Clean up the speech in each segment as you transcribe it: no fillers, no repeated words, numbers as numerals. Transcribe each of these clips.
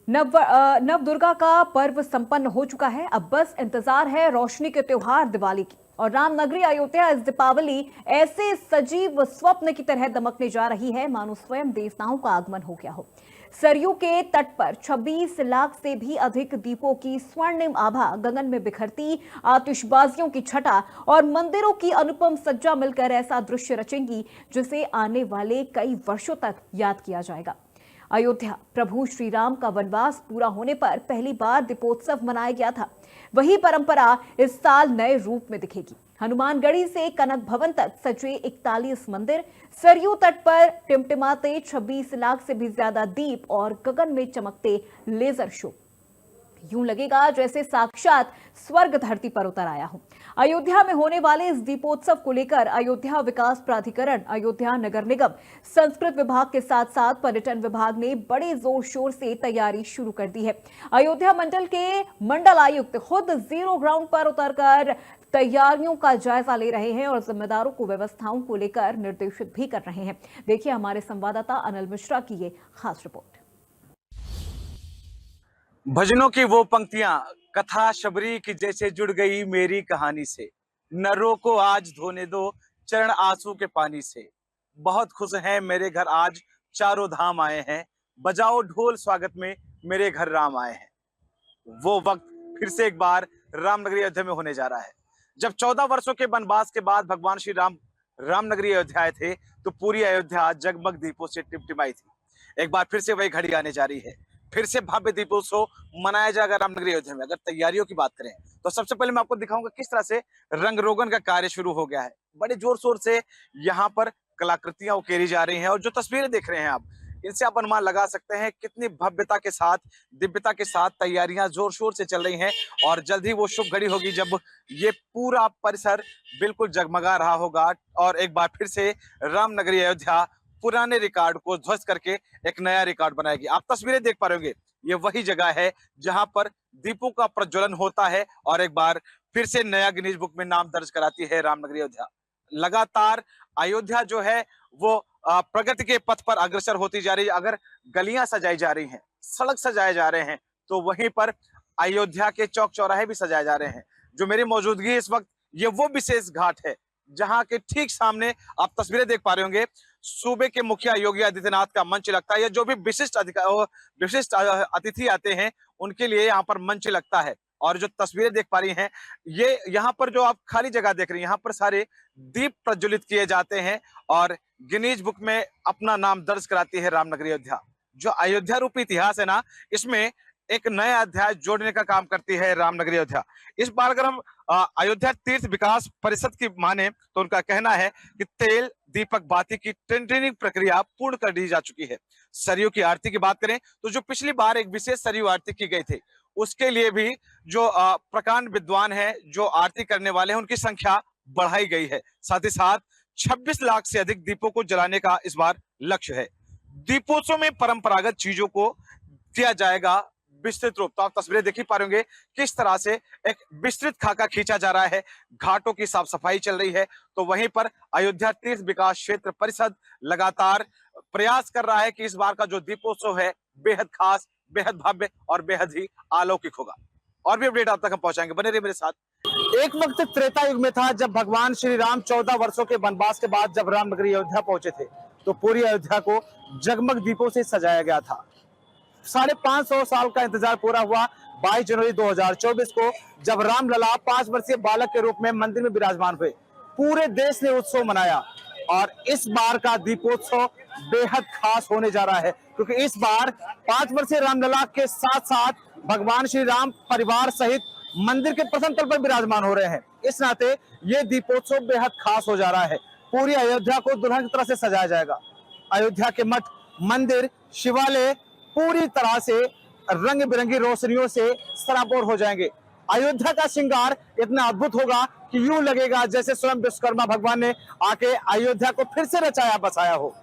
नव दुर्गा का पर्व संपन्न हो चुका है। अब बस इंतजार है रोशनी के त्योहार दिवाली की। और रामनगरी अयोध्या इस दीपावली ऐसे सजीव स्वप्न की तरह दमकने जा रही है मानो स्वयं देवताओं का आगमन हो गया हो। सरयू के तट पर 26 लाख से भी अधिक दीपों की स्वर्णिम आभा, गगन में बिखरती आतिशबाजियों की छटा और मंदिरों की अनुपम सज्जा मिलकर ऐसा दृश्य रचेंगी जिसे आने वाले कई वर्षों तक याद किया जाएगा। अयोध्या प्रभु श्री राम का वनवास पूरा होने पर पहली बार दीपोत्सव मनाया गया था। वही परंपरा इस साल नए रूप में दिखेगी। हनुमानगढ़ी से कनक भवन तक सजे 41 मंदिर, सरयू तट पर टिमटिमाते 26 लाख से भी ज्यादा दीप और गगन में चमकते लेजर शो। यूं लगेगा जैसे साक्षात स्वर्ग धरती पर उतर आया हो। अयोध्या में होने वाले इस दीपोत्सव को लेकर अयोध्या विकास प्राधिकरण, अयोध्या नगर निगम, संस्कृत विभाग के साथ साथ पर्यटन विभाग ने बड़े जोर शोर से तैयारी शुरू कर दी है। अयोध्या मंडल के मंडल आयुक्त खुद जीरो ग्राउंड पर उतरकर तैयारियों का जायजा ले रहे हैं और जिम्मेदारों को व्यवस्थाओं को लेकर निर्देशित भी कर रहे हैं। देखिए हमारे संवाददाता अनिल मिश्रा की ये खास रिपोर्ट। भजनों की वो पंक्तियां कथा शबरी की जैसे जुड़ गई मेरी कहानी से। नरों को आज धोने दो चरण आंसू के पानी से। बहुत खुश हैं मेरे घर आज चारों धाम आए हैं। बजाओ ढोल स्वागत में मेरे घर राम आए हैं। वो वक्त फिर से एक बार रामनगरी अयोध्या में होने जा रहा है। जब 14 वर्षों के वनवास के बाद भगवान श्री राम रामनगरी अयोध्या आए थे तो पूरी अयोध्या जगमग दीपों से टिमटिमाई थी। एक बार फिर से वही घड़ी आने जा रही है। फिर से भव्य दीपोत्सव मनाया जाएगा रामनगरी अयोध्या में। अगर तैयारियों की बात करें तो सबसे पहले मैं आपको दिखाऊंगा किस तरह से रंग रोगन का कार्य शुरू हो गया है। बड़े जोर शोर से यहाँ पर कलाकृतियां उकेरी जा रही हैं और जो तस्वीरें देख रहे हैं आप, इनसे आप अनुमान लगा सकते हैं कितनी भव्यता के साथ, दिव्यता के साथ तैयारियां जोर शोर से चल रही हैं। और जल्द ही वो शुभ घड़ी होगी जब ये पूरा परिसर बिल्कुल जगमगा रहा होगा और एक बार फिर से रामनगरी अयोध्या पुराने रिकॉर्ड को ध्वस्त करके एक नया रिकॉर्ड बनाएगी। आप तस्वीरें देख पा रहे होंगे, ये वही जगह है जहां पर दीपों का प्रज्वलन होता है और एक बार फिर से नया गिनीज बुक में नाम दर्ज कराती है रामनगरी अयोध्या। लगातार अयोध्या जो है वो प्रगति के पथ पर अग्रसर होती जा रही है। अगर गलियां सजाई जा रही हैं, सड़क सजाए जा रहे हैं, तो वहीं पर अयोध्या के चौक चौराहे भी सजाए जा रहे हैं। जो मेरी मौजूदगी इस वक्त ये वो विशेष घाट है जहां के ठीक सामने आप तस्वीरें देख पा रहे होंगे, सूबे के मुखिया योगी आदित्यनाथ का मंच लगता है। या जो भी विशिष्ट अतिथि आते हैं उनके लिए यहाँ पर मंच लगता है। और जो तस्वीरें देख पा रही हैं, ये यहाँ पर जो आप खाली जगह देख रही हैं, यहाँ पर सारे दीप प्रज्वलित किए जाते हैं और गिनीज बुक में अपना नाम दर्ज कराती है रामनगरी अयोध्या। जो अयोध्या रूपी इतिहास है ना, इसमें एक नया अध्याय जोड़ने का काम करती है रामनगरी अयोध्या। इस बार अगर हम अयोध्या तीर्थ विकास परिषद की माने तो उनका कहना है कि तेल दीपक बाती की टेंडरिंग प्रक्रिया पूर्ण कर दी जा चुकी है। सरयू की आरती की बात करें तो जो पिछली बार एक विशेष सरयू आरती की गई थी, उसके लिए भी जो प्रकांड विद्वान है, जो आरती करने वाले हैं, उनकी संख्या बढ़ाई गई है। साथ ही साथ 26 लाख से अधिक दीपों को जलाने का इस बार लक्ष्य है। दीपोत्सव में परंपरागत चीजों को दिया जाएगा विस्तृत रूप। तो आप तस्वीरें देख ही पा रहे होंगे किस तरह से एक विस्तृत खाका खींचा जा रहा है। घाटों की साफ सफाई चल रही है, तो वहीं पर अयोध्या तीर्थ विकास क्षेत्र परिषद लगातार प्रयास कर रहा है कि इस बार का जो दीपोत्सव है बेहद खास, बेहद भव्य और बेहद ही अलौकिक होगा। और भी अपडेट आप तक हम पहुंचाएंगे, बने रहिए मेरे साथ। एक वक्त त्रेता युग में था जब भगवान श्री राम 14 वर्षों के वनवास के बाद जब रामनगरी अयोध्या पहुंचे थे तो पूरी अयोध्या को जगमग दीपों से सजाया गया था। 550 साल का इंतजार पूरा हुआ 22 जनवरी 2024 को जब रामलला 5 वर्षीय बालक के रूप में मंदिर में विराजमान हुए। पूरे देश ने उत्सव मनाया और इस बार का दीपोत्सव बेहद खास होने जा रहा है क्योंकि इस बार 5 वर्षीय रामलला के साथ साथ भगवान श्री राम परिवार सहित मंदिर के प्रथम तल पर विराजमान हो रहे हैं। इस नाते ये दीपोत्सव बेहद खास हो जा रहा है। पूरी अयोध्या को दुल्हन की तरह से सजाया जाएगा। अयोध्या के मठ, मंदिर, शिवालय पूरी तरह से रंग बिरंगी रोशनियों से सराबोर हो जाएंगे। अयोध्या का श्रृंगार इतना अद्भुत होगा कि यूं लगेगा जैसे स्वयं विश्वकर्मा भगवान ने आके अयोध्या को फिर से रचाया बसाया हो।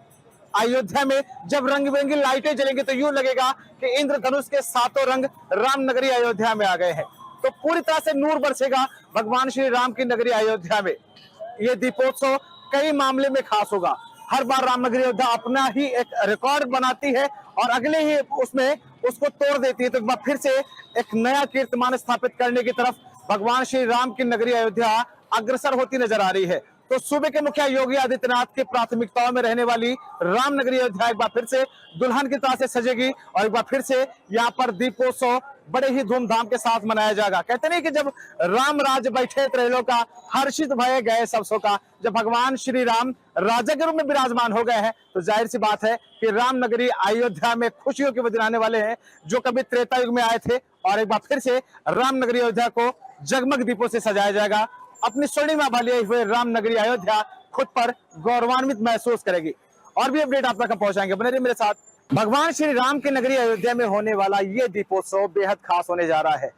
अयोध्या में जब रंग बिरंगी लाइटें जलेंगी तो यूं लगेगा कि इंद्रधनुष के 7 रंग रामनगरी अयोध्या में आ गए हैं। तो पूरी तरह से नूर बरसेगा भगवान श्री राम की नगरी अयोध्या में। ये दीपोत्सव कई मामले में खास होगा। हर बार रामनगरी अयोध्या अपना ही एक रिकॉर्ड बनाती है और अगले ही उसमें उसको तोड़ देती है, तो एक बार फिर से एक नया कीर्तिमान स्थापित करने की तरफ भगवान श्री राम की नगरी अयोध्या अग्रसर होती नजर आ रही है। तो सूबे के मुखिया योगी आदित्यनाथ की प्राथमिकताओं में रहने वाली राम नगरी अयोध्या एक बार फिर से दुल्हन की तरह से सजेगी और एक बार फिर से यहाँ पर दीपोत्सव बड़े ही धूमधाम के साथ मनाया जाएगा। कहते नहीं कि जब राम राज बैठे त्रैलों का, हर्षित भये गए सब सो का। जब भगवान श्री राम राजा के रूप में विराजमान हो गए हैं तो जाहिर सी बात है कि राम नगरी अयोध्या में खुशियों के दिन आने वाले हैं, जो कभी त्रेता युग में आए थे। और एक बार फिर से राम नगरी अयोध्या को जगमग दीपों से सजाया जाएगा। अपनी स्वर्णिमा आभा लिए हुए राम नगरी अयोध्या खुद पर गौरवान्वित महसूस करेगी। और भी अपडेट आप तक पहुंचाएंगे, बने रहिए मेरे साथ। भगवान श्री राम की नगरी अयोध्या में होने वाला ये दीपोत्सव बेहद खास होने जा रहा है।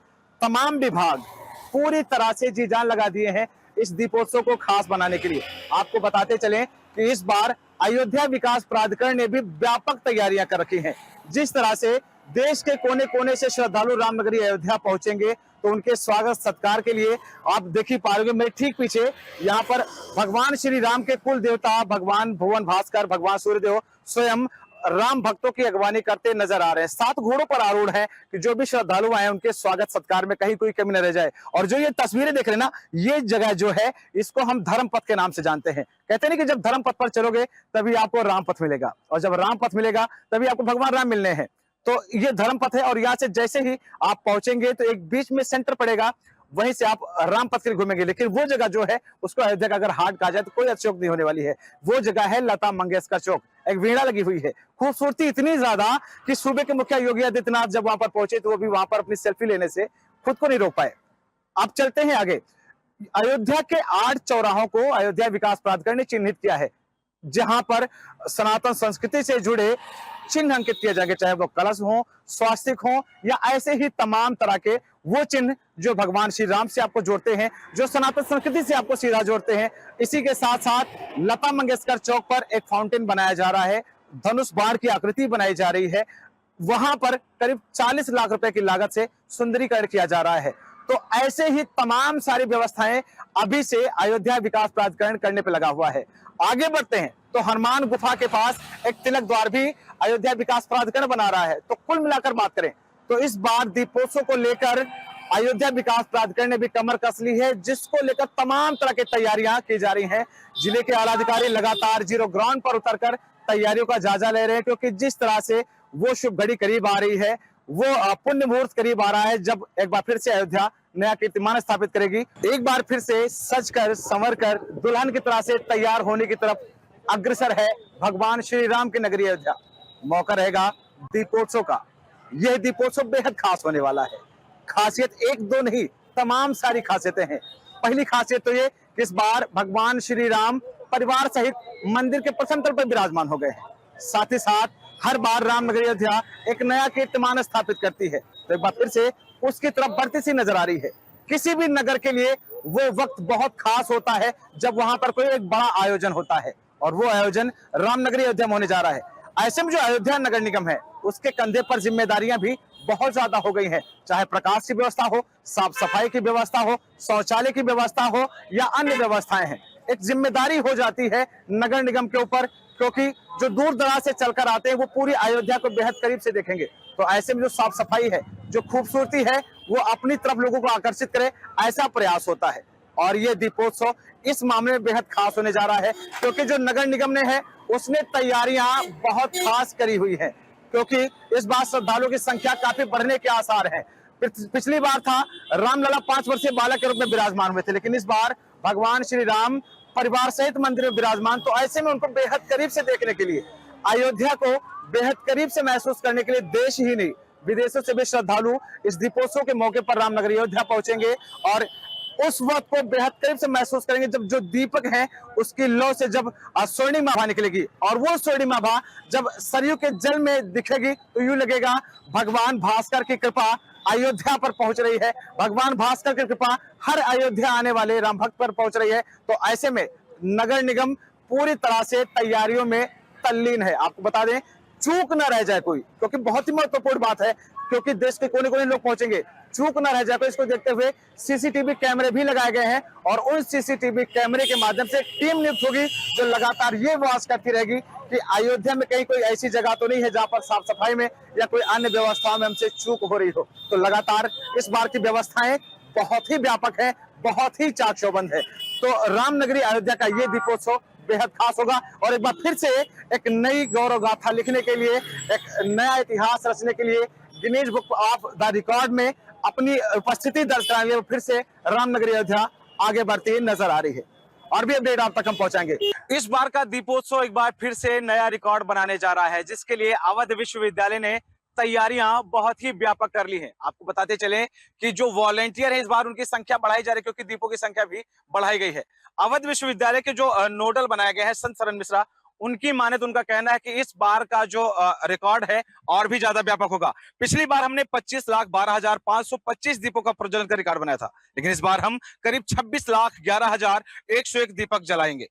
तमाम विभाग पूरी तरह से जी जान लगा दिए हैं इस दीपोत्सव को खास बनाने के लिए। आपको बताते चलें कि इस बार अयोध्या विकास प्राधिकरण ने भी व्यापक तैयारियां कर रखी हैं। जिस तरह से देश के कोने कोने से श्रद्धालु रामनगरी अयोध्या पहुंचेंगे तो उनके स्वागत सत्कार के लिए आप देख ही पा रहे हो, मेरे ठीक पीछे यहाँ पर भगवान श्री राम के कुल देवता भगवान भुवन भास्कर, भगवान सूर्यदेव स्वयं राम भक्तों की अगवानी करते नजर आ रहे हैं। 7 घोड़ों पर आरूढ़ हैं कि जो भी श्रद्धालु आए उनके स्वागत सत्कार में कहीं कोई कमी न रह जाए। और जो ये तस्वीरें देख रहे हैं ना, ये जगह जो है इसको हम धर्म पथ के नाम से जानते हैं। कहते नहीं कि जब धर्म पथ पर चलोगे तभी आपको राम पथ मिलेगा, और जब राम पथ मिलेगा तभी आपको भगवान राम मिलने हैं। तो ये धर्म पथ है और यहाँ से जैसे ही आप पहुंचेंगे तो एक बीच में सेंटर पड़ेगा, वहीं से आप राम पथ के लिए घूमेंगे। लेकिन वो जगह जो है उसको अयोध्या का अगर हाट कहा जाए तो कोई अतिशयोक्ति नहीं होने वाली है। वो जगह है लता मंगेशकर चौक। एक वीणा लगी हुई है, खूबसूरती इतनी ज्यादा कि सूबे के मुखिया योगी आदित्यनाथ जब वहां पर पहुंचे तो वो भी वहां पर अपनी सेल्फी लेने से खुद को नहीं रोक पाए। अब चलते हैं आगे। अयोध्या के 8 चौराहों को अयोध्या विकास प्राधिकरण ने चिन्हित किया है, जहां पर सनातन संस्कृति से जुड़े चिन्ह अंकित किए जाएंगे, चाहे वो कलश हो, स्वास्तिक हो या ऐसे ही तमाम तरह के वो चिन्ह जो भगवान श्री राम से आपको जोड़ते हैं, जो सनातन संस्कृति से आपको सीधा जोड़ते हैं। इसी के साथ साथ लता मंगेशकर चौक पर एक फाउंटेन बनाया जा रहा है, धनुष बाण की आकृति बनाई जा रही है। वहां पर करीब 40 लाख रुपए की लागत से सुंदरीकरण किया जा रहा है। तो ऐसे ही तमाम सारी व्यवस्थाएं अभी से अयोध्या विकास प्राधिकरण करने पर लगा हुआ है। आगे बढ़ते हैं तो हनुमान गुफा के पास एक तिलक द्वार भी अयोध्या विकास प्राधिकरण बना रहा है। तो कुल मिलाकर बात करें तो इस बार दीपोत्सव को लेकर अयोध्या विकास प्राधिकरण ने भी कमर कस ली है, जिसको लेकर तमाम तरह की तैयारियां की जा रही हैं। जिले के आला अधिकारी लगातार जीरो ग्राउंड पर उतरकर तैयारियों का जायजा ले रहे हैं, क्योंकि जिस तरह से वो शुभ घड़ी करीब आ रही है, वो पुण्य मुहूर्त करीब आ रहा है जब एक बार फिर से अयोध्या नया कीर्तिमान स्थापित करेगी। एक बार फिर से सजकर संवरकर दुल्हन की तरह से तैयार होने की तरफ अग्रसर है भगवान श्री राम की नगरी अयोध्या। मौका रहेगा दीपोत्सव का। यह दीपोत्सव बेहद खास होने वाला है। खासियत एक दो नहीं, तमाम सारी खासियतें हैं। पहली खासियत तो ये कि इस बार भगवान श्री राम परिवार सहित मंदिर के प्रथम तल पर विराजमान हो गए हैं। साथ ही साथ हर बार राम नगरी अयोध्या एक नया कीर्तिमान स्थापित करती है, तो एक बार फिर से उसकी तरफ बढ़ती सी नजर आ रही है। किसी भी नगर के लिए वो वक्त बहुत खास होता है जब वहां पर कोई एक बड़ा आयोजन होता है, और वो आयोजन रामनगरी अयोध्या में होने जा रहा है। ऐसे में जो अयोध्या नगर निगम है उसके कंधे पर जिम्मेदारियां भी बहुत ज्यादा हो गई हैं, चाहे प्रकाश की व्यवस्था हो, साफ सफाई की व्यवस्था हो, शौचालय की व्यवस्था हो या अन्य व्यवस्थाएं हैं। एक जिम्मेदारी हो जाती है नगर निगम के ऊपर, क्योंकि जो दूर दराज से चलकर आते हैं वो पूरी अयोध्या को बेहद करीब से देखेंगे। तो ऐसे में जो साफ सफाई है, जो खूबसूरती है, वो अपनी तरफ लोगों को आकर्षित करे, ऐसा प्रयास होता है। और ये दीपोत्सव इस मामले में बेहद खास होने जा रहा है, क्योंकि जो नगर निगम ने है उसने तैयारियां बहुत खास करी हुई है, क्योंकि इस बार श्रद्धालुओं की संख्या काफी बढ़ने के आसार हैं। पिछली बार था रामलला 5 वर्षीय बालक के रूप में विराजमान हुए थे, लेकिन इस बार भगवान श्री राम परिवार सहित मंदिर में विराजमान। तो ऐसे में उनको बेहद करीब से देखने के लिए, अयोध्या को बेहद करीब से महसूस करने के लिए देश ही नहीं विदेशों से भी श्रद्धालु इस दीपोत्सव के मौके पर रामनगरी अयोध्या पहुंचेंगे, और उस वक्त को बेहद करीब से महसूस करेंगे जब जो दीपक है उसकी लौ से जब स्वर्णिम आभा निकलेगी, और वो स्वर्णिम आभा जब सरयू के जल में दिखेगी तो यूं लगेगा भगवान भास्कर की कृपा अयोध्या पर पहुंच रही है, भगवान भास्कर की कृपा हर अयोध्या आने वाले राम भक्त पर पहुंच रही है। तो ऐसे में नगर निगम पूरी तरह से तैयारियों में तल्लीन है। आपको बता दें चूक ना रह जाए कोई, क्योंकि बहुत ही महत्वपूर्ण बात है, क्योंकि देश के कोने कोने लोग पहुंचेंगे, चूक ना रह जाए कोई। इसको देखते हुए सीसीटीवी कैमरे भी लगाए गए हैं और उन सीसीटीवी कैमरे के माध्यम से टीम नियुक्त होगी जो लगातार ये वाच करती रहेगी कि अयोध्या में कहीं कोई ऐसी जगह तो नहीं है जहां पर साफ सफाई में या कोई अन्य व्यवस्थाओं में हमसे चूक हो रही हो। तो लगातार इस बार की व्यवस्थाएं बहुत ही व्यापक है, बहुत ही चाक चौबंद है। तो रामनगरी अयोध्या का ये दीपोत्सव बेहद खास होगा और एक बार फिर से एक नई गौरव गाथा लिखने के लिए, एक नया इतिहास रचने के लिए Guinness book of the record में अपनी उपस्थिति दर्ज कराने के लिए फिर से रामनगरी अयोध्या आगे बढ़ती नजर आ रही है। और भी अपडेट आप तक हम पहुंचाएंगे। इस बार का दीपोत्सव एक बार फिर से नया रिकॉर्ड बनाने जा रहा है, जिसके लिए अवध विश्वविद्यालय ने तैयारियां बहुत ही व्यापक कर ली हैं। आपको बताते चले कि जो वॉलेंटियर है इस बार उनकी संख्या बढ़ाई जा रही है, क्योंकि दीपों की संख्या भी बढ़ाई गई है। अवध विश्वविद्यालय के जो नोडल बनाए गए हैं संत सरन मिश्रा, उनकी माने तो उनका कहना है कि इस बार का जो रिकॉर्ड है और भी ज्यादा व्यापक होगा। पिछली बार हमने 25,12,525 दीपों का प्रज्वलन का रिकॉर्ड बनाया था, लेकिन इस बार हम करीब 26,11,101 दीपक जलाएंगे।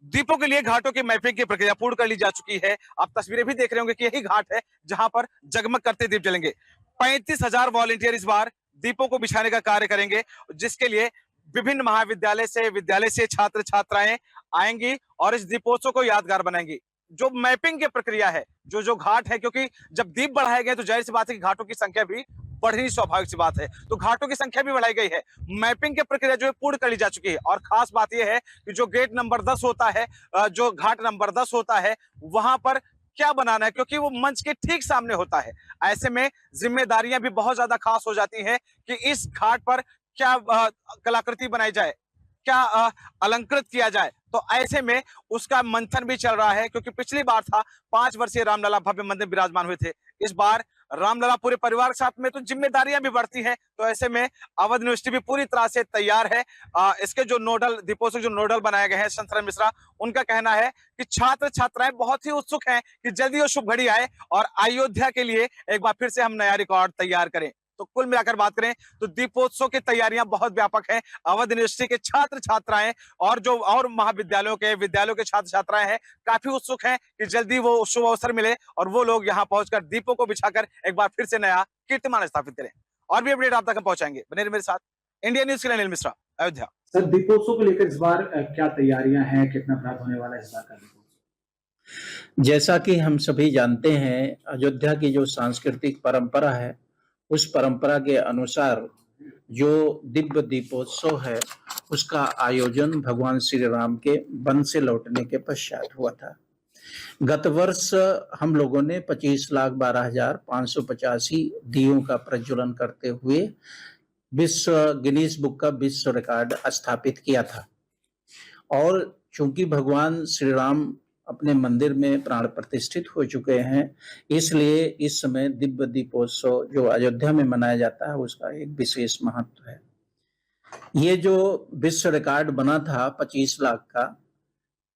दीपों के लिए घाटों की मैपिंग की प्रक्रिया पूर्ण कर ली जा चुकी है। आप तस्वीरें भी देख रहे होंगे कि यही घाट है जहां पर जगमग करते दीप जलेंगे। 35,000 वॉलंटियर इस बार दीपों को बिछाने का कार्य करेंगे, जिसके लिए विभिन्न महाविद्यालय से, विद्यालय से छात्र छात्राएं आएंगी और इस दीपोत्सव को यादगार बनाएंगी। जो मैपिंग की प्रक्रिया है, जो जो घाट है, क्योंकि जब दीप बढ़ाए गए तो जाहिर सी बात है कि घाटों की संख्या भी बढ़नी स्वाभाविक सी बात है, तो घाटों की संख्या भी बढ़ाई गई है। मैपिंग की प्रक्रिया जो है पूर्ण कर ली जा चुकी है और खास बात यह है कि जो गेट नंबर 10 होता है, जो घाट नंबर 10 होता है, वहां पर क्या बनाना है, क्योंकि वो मंच के ठीक सामने होता है। ऐसे में जिम्मेदारियां भी बहुत ज्यादा खास हो जाती हैं कि इस घाट पर क्या कलाकृति बनाई जाए, क्या अलंकृत किया जाए। तो ऐसे में उसका मंथन भी चल रहा है, क्योंकि पिछली बार था 5 वर्षीय रामलला भव्य मंदिर विराजमान हुए थे। इस बार रामलला पूरे परिवार के साथ में, तो जिम्मेदारियां भी बढ़ती हैं। तो ऐसे में अवध यूनिवर्सिटी भी पूरी तरह से तैयार है। इसके जो नोडल दीपोत्सव जो नोडल बनाए गए हैं संत सरन मिश्रा, उनका कहना है कि छात्र छात्राएं बहुत ही उत्सुक हैं कि जल्दी वो शुभ घड़ी आए और अयोध्या के लिए एक बार फिर से हम नया रिकॉर्ड तैयार करें। तो कुल मिलाकर बात करें तो दीपोत्सव की तैयारियां बहुत व्यापक हैं। अवध यूनिवर्सिटी के छात्र छात्राएं और जो और महाविद्यालयों के छात्र छात्राएं हैं, काफी उत्सुक हैं कि जल्दी वो शुभ अवसर मिले और वो लोग यहां पहुंचकर दीपों को बिछाकर एक बार फिर से नया कीर्तिमान स्थापित करें। और भी अपडेट आप तक हम पहुंचाएंगे। बने रहिए मेरे साथ। इंडिया न्यूज के लिए अनिल मिश्रा, अयोध्या। सर, दीपोत्सव को लेकर इस बार क्या तैयारियां हैं, कितना बड़ा होने वाला है इस बार का दीपोत्सव? जैसा कि हम सभी जानते हैं, अयोध्या की जो सांस्कृतिक परंपरा है, उस परंपरा के अनुसार जो दिव्य दीपोत्सव है, उसका आयोजन भगवान श्री राम के वन से लौटने के पश्चात हुआ था। गत वर्ष हम लोगों ने 25,12,585 दियों का प्रज्वलन करते हुए विश्व गिनीज बुक का विश्व रिकॉर्ड स्थापित किया था। और चूंकि भगवान श्री राम अपने मंदिर में प्राण प्रतिष्ठित हो चुके हैं, इसलिए इस समय दिव्य दीपोत्सव जो अयोध्या में मनाया जाता है उसका एक विशेष महत्व है। ये जो विश्व रिकॉर्ड बना था 25 लाख का,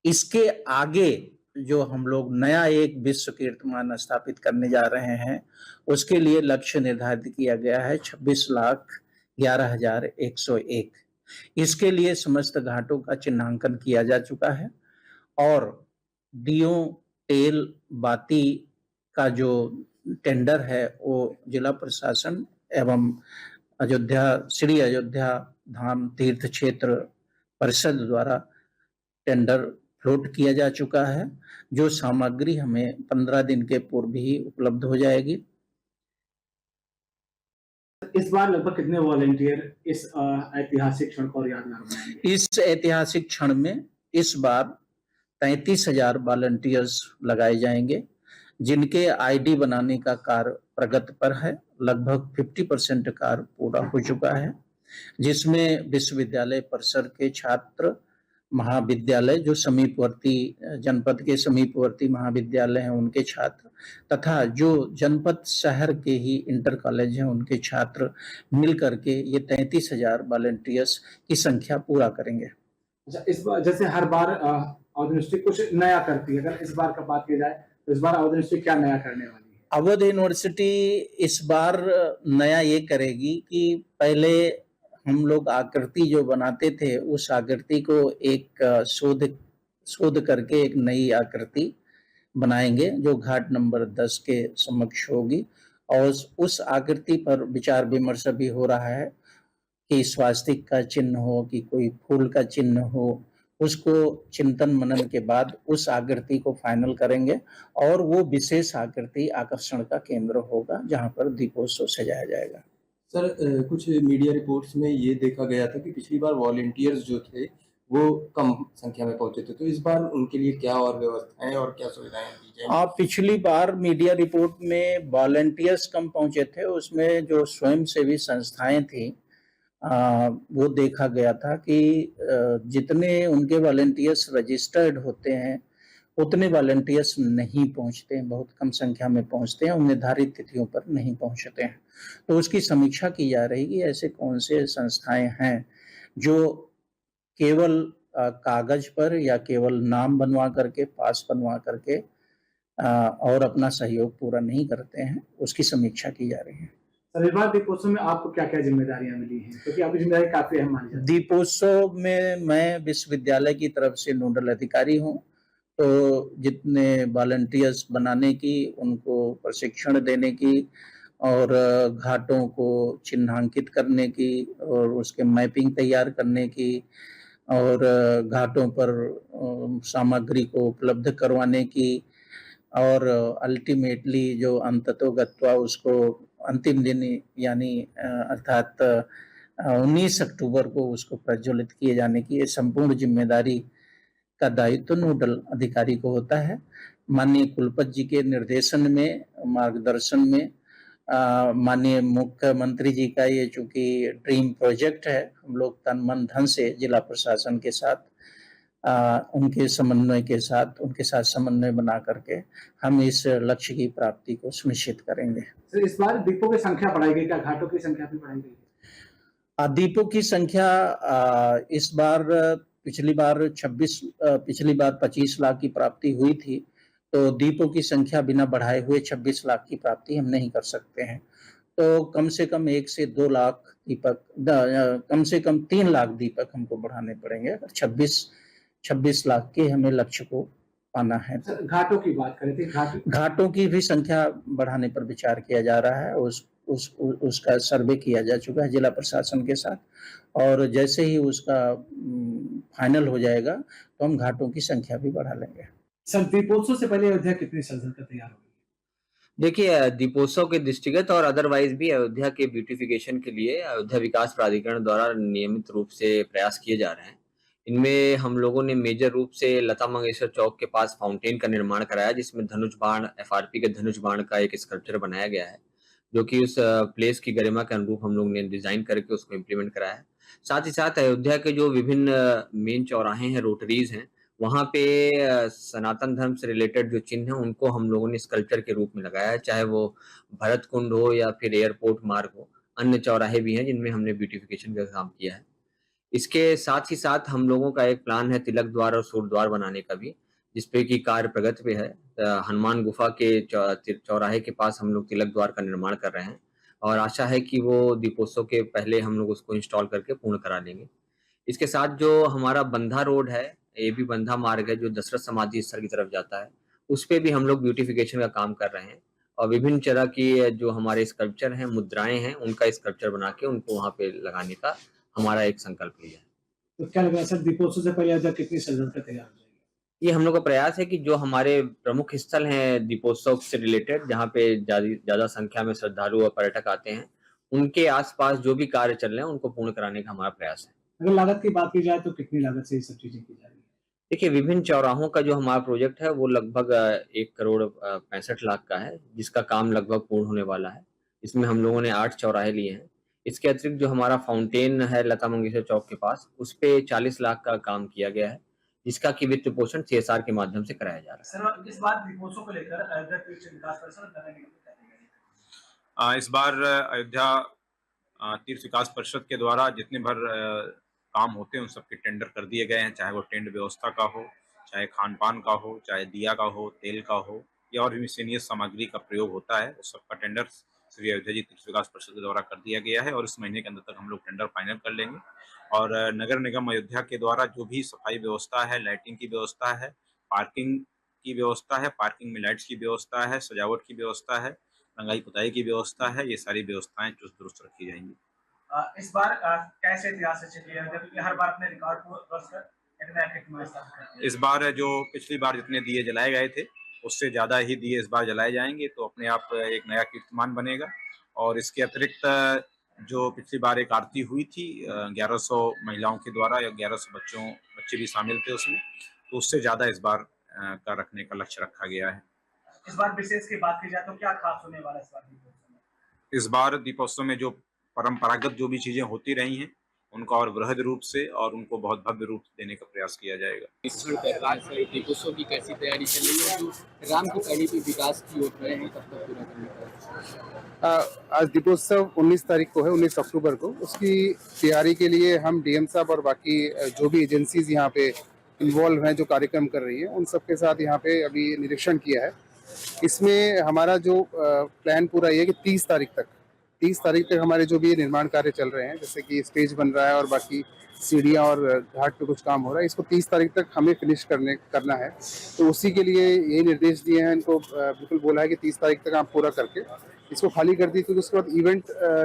इसके आगे जो हम लोग नया एक विश्व कीर्तिमान स्थापित करने जा रहे हैं, उसके लिए लक्ष्य निर्धारित किया गया है 26,11,101। इसके लिए समस्त घाटों का चिन्हांकन किया जा चुका है और दियों, तेल, बाती का जो टेंडर है वो जिला प्रशासन एवं श्री अयोध्या धाम तीर्थ क्षेत्र परिषद द्वारा टेंडर फ्लोट किया जा चुका है, जो सामग्री हमें 15 दिन के पूर्व ही उपलब्ध हो जाएगी। इस बार लगभग कितने वॉलंटियर इस ऐतिहासिक क्षण को यादगार बनाएंगे? इस ऐतिहासिक क्षण में इस बार 33,000 वॉलंटियर्स लगाए जाएंगे, जिनके आईडी बनाने का कार्य प्रगति पर है। लगभग 50% कार्य पूरा हो चुका है, जिसमें विश्वविद्यालय परिसर के छात्र, महाविद्यालय जो समीपवर्ती जनपद के समीपवर्ती महाविद्यालय हैं उनके छात्र, तथा जो जनपद शहर के ही इंटर कॉलेज हैं उनके छात्र मिल करके ये 33,000 वॉलंटियर्स की संख्या पूरा करेंगे। अच्छा, इस बार जैसे हर बार अवध यूनिवर्सिटी कुछ नया करती है, अगर इस बार का बात की जाए तो इस बार अवध यूनिवर्सिटी क्या नया करने वाली है? अवध यूनिवर्सिटी इस बार नया ये करेगी कि पहले हम लोग आकृति जो बनाते थे, उस आकृति को एक शोध करके एक नई आकृति बनाएंगे जो घाट नंबर 10 के समक्ष होगी, और उस आकृति पर विचार विमर्श भी हो रहा है कि स्वास्तिक का चिन्ह हो कि कोई फूल का चिन्ह हो। उसको चिंतन मनन के बाद उस आकृति को फाइनल करेंगे, और वो विशेष आकृति आकर्षण का केंद्र होगा जहां पर दीपोत्सव सजाया जाएगा। सर कुछ मीडिया रिपोर्ट्स में ये देखा गया था कि पिछली बार वॉलंटियर्स जो थे वो कम संख्या में पहुंचे थे, तो इस बार उनके लिए क्या और व्यवस्थाएं और क्या सुविधाएं दी जाएंगी? पिछली बार मीडिया रिपोर्ट में वॉलंटियर्स कम पहुंचे थे, उसमें जो स्वयंसेवी संस्थाएं थी वो देखा गया था कि जितने उनके वॉलंटियर्स रजिस्टर्ड होते हैं उतने वॉलंटियर्स नहीं पहुंचते हैं, बहुत कम संख्या में पहुंचते हैं और निर्धारित तिथियों पर नहीं पहुंचते हैं। तो उसकी समीक्षा की जा रही है कि ऐसे कौन से संस्थाएं हैं जो केवल कागज पर या केवल नाम बनवा करके, पास बनवा करके और अपना सहयोग पूरा नहीं करते हैं, उसकी समीक्षा की जा रही है। सर, इस बार दीपोत्सव में आपको क्या-क्या जिम्मेदारियां मिली हैं? क्योंकि आपकी जिम्मेदारी काफी अहम मानी जाती है। दीपोत्सव में मैं विश्वविद्यालय की तरफ से नोडल अधिकारी हूँ, तो जितने वॉलंटियर्स बनाने की, उनको प्रशिक्षण देने की और घाटों को चिन्हांकित करने की और उसके मैपिंग तैयार करने की और घाटों पर सामग्री को उपलब्ध करवाने की और अल्टीमेटली जो अंततोगत्वा उसको अंतिम दिन यानी अर्थात 19 अक्टूबर को उसको प्रज्वलित किए जाने की ये संपूर्ण जिम्मेदारी का दायित्व नोडल अधिकारी को होता है। माननीय कुलपति जी के निर्देशन में, मार्गदर्शन में माननीय मुख्यमंत्री जी का ये चूंकि ड्रीम प्रोजेक्ट है, हम लोग तन मन धन से जिला प्रशासन के साथ उनके समन्वय के साथ, उनके साथ समन्वय बना करके हम इस लक्ष्य की प्राप्ति को सुनिश्चित करेंगे। सर, इस बार दीपों की संख्या बढ़ाई गई, क्या घाटों की संख्या भी बढ़ाई गई? दीपों की संख्या इस बार पिछली बार 25 लाख की प्राप्ति हुई थी, तो दीपों की संख्या बिना बढ़ाए हुए 26 लाख की प्राप्ति हम नहीं कर सकते हैं। तो कम से कम 1 से 2 लाख दीपक, कम से कम 3 लाख दीपक हमको बढ़ाने पड़ेंगे। 26 लाख के हमें लक्ष्य को पाना है। सर, घाटों की बात करें थे, घाटों की भी संख्या बढ़ाने पर विचार किया जा रहा है। उसका सर्वे किया जा चुका है जिला प्रशासन के साथ, और जैसे ही उसका फाइनल हो जाएगा तो हम घाटों की संख्या भी बढ़ा लेंगे। सर, दीपोत्सव से पहले अयोध्या कितनी सज कर तैयार होगी? देखिए, दीपोत्सव के दृष्टिगत और अदरवाइज भी अयोध्या के ब्यूटिफिकेशन के लिए अयोध्या विकास प्राधिकरण द्वारा नियमित रूप से प्रयास किए जा रहे हैं। इनमें हम लोगों ने मेजर रूप से लता मंगेशकर चौक के पास फाउंटेन का निर्माण कराया, जिसमें धनुष बाण, एफआरपी के धनुष बाण का एक स्कल्पचर बनाया गया है, जो कि उस प्लेस की गरिमा के अनुरूप हम लोग ने डिजाइन करके उसको इम्प्लीमेंट कराया है। साथ ही साथ अयोध्या के जो विभिन्न मेन चौराहे हैं, रोटरीज हैं, वहाँ पे सनातन धर्म से रिलेटेड जो चिन्ह हैं उनको हम लोगों ने स्कल्पचर के रूप में लगाया है, चाहे वो भरत कुंड हो या फिर एयरपोर्ट मार्ग हो। अन्य चौराहे भी हैं जिनमें हमने ब्यूटिफिकेशन का काम किया है। इसके साथ ही साथ हम लोगों का एक प्लान है तिलक द्वार और सूर्य द्वार बनाने का भी, जिसपे कि कार्य प्रगति पे है। हनुमान गुफा के चौराहे के पास हम लोग तिलक द्वार का निर्माण कर रहे हैं और आशा है कि वो दीपोत्सव के पहले हम लोग उसको इंस्टॉल करके पूर्ण करा लेंगे। इसके साथ जो हमारा बंधा रोड है, ये भी बंधा मार्ग है जो दशरथ समाधि स्थल की तरफ जाता है, उस पे भी हम लोग ब्यूटिफिकेशन का काम कर रहे हैं और विभिन्न तरह की जो हमारे स्कल्पचर हैं, मुद्राएं हैं, उनका स्कल्पचर बना के उनको वहाँ पे लगाने का हमारा एक संकल्प लिया है। तो क्या लग रहा है सर, दीपोत्सव से पहले अयोध्या कितनी सज कर तैयार हो जाएगी? ये हम लोग का प्रयास है कि जो हमारे प्रमुख स्थल हैं दीपोत्सव से रिलेटेड, जहाँ पे ज्यादा संख्या में श्रद्धालु और पर्यटक आते हैं, उनके आसपास जो भी कार्य चल रहे हैं उनको पूर्ण कराने का हमारा प्रयास है। अगर लागत की बात की जाए तो कितनी लागत से ये सब चीजें की जा रही है? देखिए, विभिन्न चौराहों का जो हमारा प्रोजेक्ट है वो लगभग 1 करोड़ 65 लाख का है, जिसका काम लगभग पूर्ण होने वाला है। इसमें हम लोगों ने 8 चौराहे लिए हैं। इसके अतिरिक्त जो हमारा फाउंटेन है लता मंगेशकर चौक के पास, उस पे 40 लाख का काम किया गया है, जिसका कि वित्त पोषण CSR के माध्यम से कराया जा रहा है। सर, इस बार दीपोत्सव को लेकर अयोध्या तीर्थ विकास परिषद इस बार अयोध्या तीर्थ विकास परिषद के द्वारा जितने भर काम होते हैं उन सबके टेंडर कर दिए गए हैं, चाहे वो टेंट व्यवस्था का हो, चाहे खान पान का हो, चाहे दिया का हो, तेल का हो या और भी मिसलेनियस सामग्री का प्रयोग होता है, उस सबका टेंडर श्री अयोध्या जी तीर्थ विकास परिषद के द्वारा कर दिया गया है और इस महीने के अंदर तक हम लोग टेंडर फाइनल कर लेंगे। और नगर निगम अयोध्या के द्वारा जो भी सफाई व्यवस्था है, लाइटिंग की व्यवस्था है, पार्किंग की व्यवस्था है, पार्किंग में लाइट्स की व्यवस्था है, सजावट की व्यवस्था है, रंगाई पुताई की व्यवस्था है। ये सारी व्यवस्थाएं चुस्त दुरुस्त रखी जाएंगी। इस बार कैसे इतिहास से चली है, जबकि हर बार अपने रिकॉर्ड को कर एक नया कीर्तिमान स्थापित करते हैं। इस बार जो पिछली बार जितने दिए जलाए गए थे उससे ज़्यादा ही दिए इस बार जलाए जाएंगे, तो अपने आप एक नया कीर्तिमान बनेगा। और इसके अतिरिक्त जो पिछली बार एक आरती हुई थी 1100 महिलाओं के द्वारा या 1100 बच्चे भी शामिल थे उसमें, तो उससे ज़्यादा इस बार का रखने का लक्ष्य रखा गया है। इस बार विशेष की बात की जाए तो क्या खास होने वाला है इस बार दीपोत्सव में? इस बार दीपोत्सव में जो परंपरागत जो भी चीज़ें होती रही हैं उनका और वृहद रूप से और उनको बहुत भव्य रूप देने का प्रयास किया जाएगा। दीपोत्सव की कैसी तैयारी चल रही है, जो राम की कड़ी पे विकास की ओर रहे हैं कब तक पूरा करने का? आज दीपोत्सव 19 तारीख को है, 19 अक्टूबर को। उसकी तैयारी के लिए हम डीएम साहब और बाकी जो भी एजेंसीज यहाँ पे इन्वॉल्व हैं, जो कार्यक्रम कर रही हैं, उन सब के साथ यहाँ पे अभी निरीक्षण किया है। इसमें हमारा जो प्लान पूरा ये है कि 30 तारीख तक हमारे जो भी निर्माण कार्य चल रहे हैं, जैसे कि स्टेज बन रहा है और बाकी सीढ़ियाँ और घाट पे कुछ काम हो रहा है, इसको 30 तारीख तक हमें फिनिश करना है। तो उसी के लिए यही निर्देश दिए हैं इनको, बिल्कुल बोला है कि 30 तारीख तक आप पूरा करके इसको खाली कर दी, क्योंकि उसके बाद इवेंट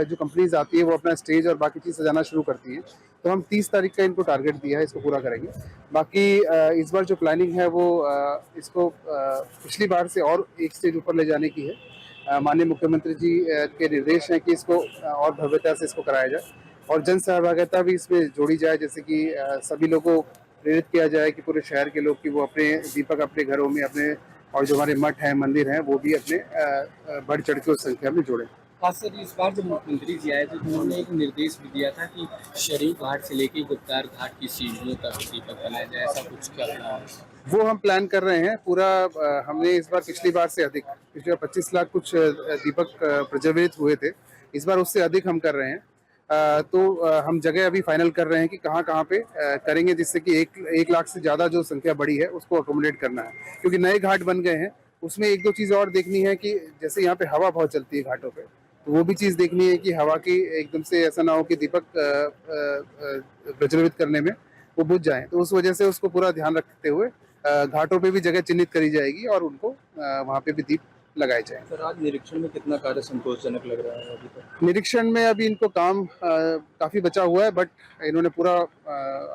जो कंपनीज आती है वो अपना स्टेज और बाकी चीज़ सजाना शुरू करती हैं। तो हम 30 तारीख का इनको टारगेट दिया है, इसको पूरा करेंगे। बाकी इस बार जो प्लानिंग है वो इसको पिछली बार से और एक स्टेज ऊपर ले जाने की है। माननीय मुख्यमंत्री जी के निर्देश हैं कि इसको और भव्यता से इसको कराया जाए और जन सहभागिता भी इसमें जोड़ी जाए, जैसे कि सभी लोगों को प्रेरित किया जाए कि पूरे शहर के लोग कि वो अपने दीपक अपने घरों में अपने, और जो हमारे मठ हैं, मंदिर हैं, वो भी अपने बढ़ चढ़ के उस संख्या में जोड़ें। खासकर इस बार जब मुख्यमंत्री जी आए तो उन्होंने एक निर्देश भी दिया था कि शरीफ घाट से लेके गुप्तार घाट की सीढ़ियों तक दीपक बनाया जाए, ऐसा कुछ क्या प्लान है? वो हम प्लान कर रहे हैं पूरा। हमने इस बार पिछली बार से अधिक, पिछले 25 लाख कुछ दीपक प्रज्वलित हुए थे, इस बार उससे अधिक हम कर रहे हैं। तो हम जगह अभी फाइनल कर रहे हैं कि कहाँ पे करेंगे, जिससे कि 1 लाख से ज़्यादा जो संख्या बड़ी है उसको अकोमोडेट करना है, क्योंकि नए घाट बन गए हैं। उसमें 1-2 चीज़ और देखनी है कि जैसे यहाँ पे हवा बहुत चलती है घाटों पे, तो वो भी चीज़ देखनी है कि हवा की एकदम से ऐसा ना हो कि दीपक प्रज्वलित करने में वो बुझ जाए। तो उस वजह से उसको पूरा ध्यान रखते हुए घाटों पे भी जगह चिन्हित करी जाएगी और उनको वहाँ पे भी दीप लगाए जाए। सर, आज निरीक्षण में कितना कार्य संतोषजनक लग रहा है अभी तक? निरीक्षण में अभी इनको काम काफ़ी बचा हुआ है, बट इन्होंने पूरा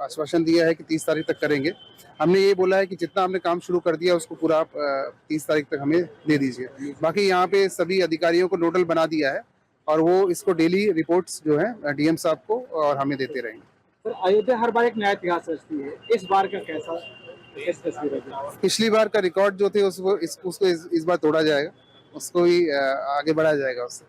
आश्वासन दिया है कि 30 तारीख तक करेंगे। हमने ये बोला है कि जितना हमने काम शुरू कर दिया उसको पूरा 30 तारीख तक हमें दे दीजिए। बाकी यहाँ पे सभी अधिकारियों को नोडल बना दिया है और वो इसको डेली रिपोर्ट्स जो है डीएम साहब को और हमें देते रहेंगे। सर, अयोध्या हर बार एक नया इतिहास रचती है, इस बार का कैसा तस्वीर है? पिछली बार का रिकॉर्ड जो थे उसको इस बार तोड़ा जाएगा, उसको ही आगे बढ़ाया जाएगा उससे।